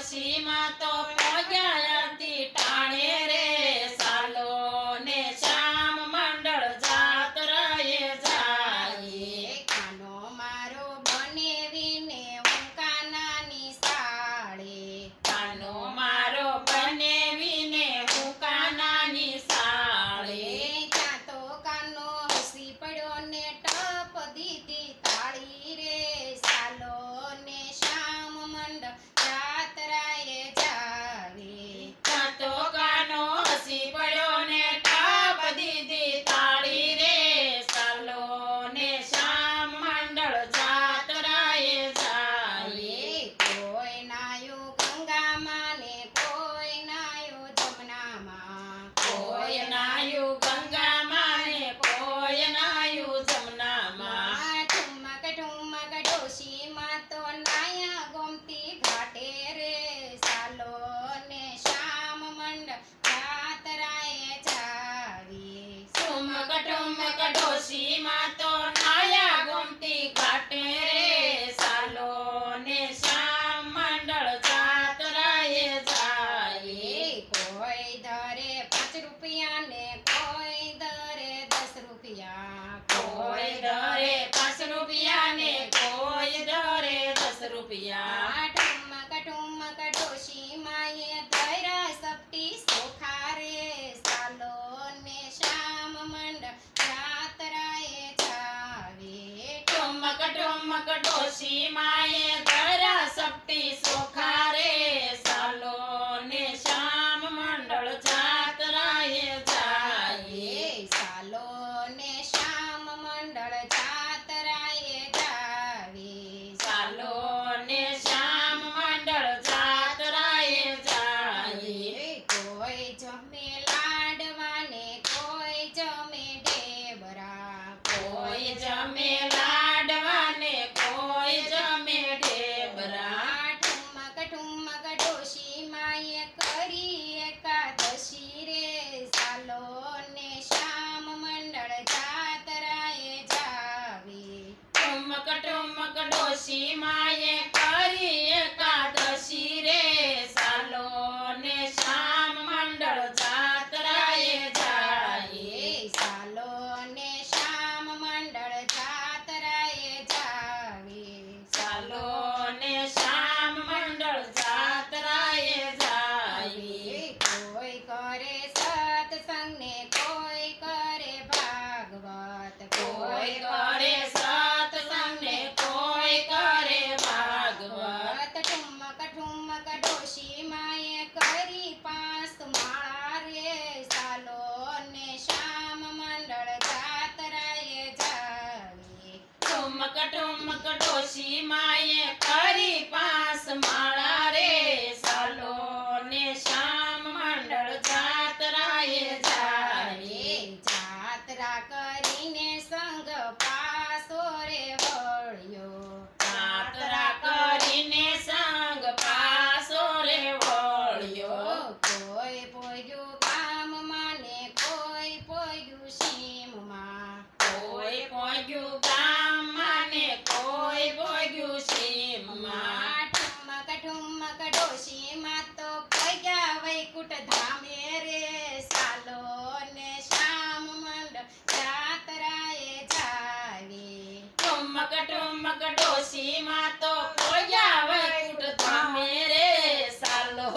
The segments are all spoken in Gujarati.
ડોશીમાં તો પહોંચ્યાથી ટાણે રે સાલો ને શ્યામ મંડળ જાત્રાએ જાય. કાનો મારો બનેવીને હું કાનાની સાળે. કાનો મારો બનેવીને હું કાનાની સાળે. ત્યાં તો કાનો હસી પડ્યો ને ટપ દીધી તાળી રે સાલો ને શ્યામ મંડળ જાત્રાએ જાવે. ત્યાં તો કાનો હસી પડ્યો ને ટાપ દીધી તાળી રે સાલો ને શ્યામ મંડળ જાત્રાએ જાય. કોઈ નાયો ગંગામાં ને કોઈ નાયો જમનામાં. કોઈ નાયું ગંગામાં ને કોઈ નાયું જમનામાં. ઠુમક ઠુમક ડોશીમાં તો નાયા ગોમતી ઘાટે રે સાલો ને શ્યામ મંડળ જાત્રાએ જાવી. ઠુમક ઠુમક ડોશીમાં તો નાયા ગોમતી ઘાટે રે સાલો ને શ્યામ મંડળ જાત્રાએ જાય. કોઈ ધરે 5 રૂપિયા ને કોઈ ધરે 10 રૂપિયા. કોઈ ધરે 5 રૂપિયા ને કોઈ ધરે 10 રૂપિયા. ઠુમક ઠુમક ડોશીમાં એ ધૈરા સપટી સોખા રે સાલો ને શ્યામ મંડળ જાત્રાએ જાવે. ઠુમક ઠુમક ડોશીમાં એ ધરા સપટી સોખા રે સાલો ને શ્યામ મંડળ જાત્રાએ જાય. સાલો ને શ્યામ મંડળ જાત્રાએ જાવે. સાલો ને શ્યામ મંડળ જાત્રાએ જાય. કોઈ જમે લાડવા ને કોઈ જમે ઢેબરા. કોઈ જમે લાડવા ને કોઈ જમે ઢેબરા. ઠુમક ઠુમક ડોશીમાં એ કરી એકાદશી રે સાલો ને શ્યામ મંડળ જાત્રાએ જાવે. ઠુમક ઠુમક ડોશીમાં એ કરી એકાદશી રે સાલો ને શ્યામ મંડળ જાત્રાએ જાય. સાલો ને શ્યામ મંડળ જાત્રાએ જાવે. સાલો ને શ્યામ મંડળ જાત્રાએ જાય. કોઈ કરે સત્સંગ ને કોઈ કરે ભાગવત. કોઈ કરે સત્સંગ ને કોઈ કરે ભાગવત. ઠુમક ઠુમક ડોશીમાં એ કરી 5 માળા રે સાલો ને શ્યામ મંડળ જાત્રાએ જાવે. ઠુમક ઠુમક ડોશીમાં એ કરી 5 માળા રે સાલો ને શ્યામ મંડળ જાત્રાએ જાય. જાત્રા કરીને સંગ પાસો રે વળ્યો. જાત્રા કરીને સંગ પાસો રે વળ્યો. કોઈ પોગ્યું ગામમાં ને કોઈ પોગ્યું સીમમાં. કોઈ પહોંચ્યું ગામમાં ને કોઈ પહોંચ્યું સીમમાં. ઠુમક ઠુમક ડોશીમાં તો પગ્યા વૈકુંઠ ધામે રે સાલો ને શ્યામ મંડળ જાત્રાએ જાવે. ઠુમક ઠુમક ડોશીમાં તો પોયા વૈકુંઠ ધામે રે સાલો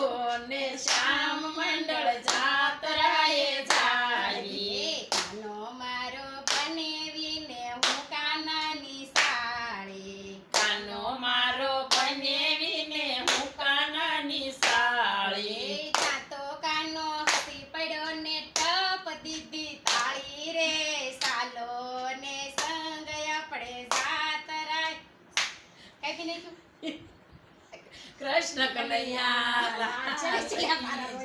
ને શ્યામ મંડળ જાત્રાએ જાય. કાનો મારો બનેવીને હું કાનાની સાળે. કાનો મારો બનેવીને હું કાનાની સાળી. ત્યાં તો કાનો હસી પડ્યો ને ટપ દીધી તાળી રે સાલો ને સંગ આપણે જાત્રાએ. કઈ બી નહીં થયું? કૃષ્ણ કનૈયા જય શ્રી રામ.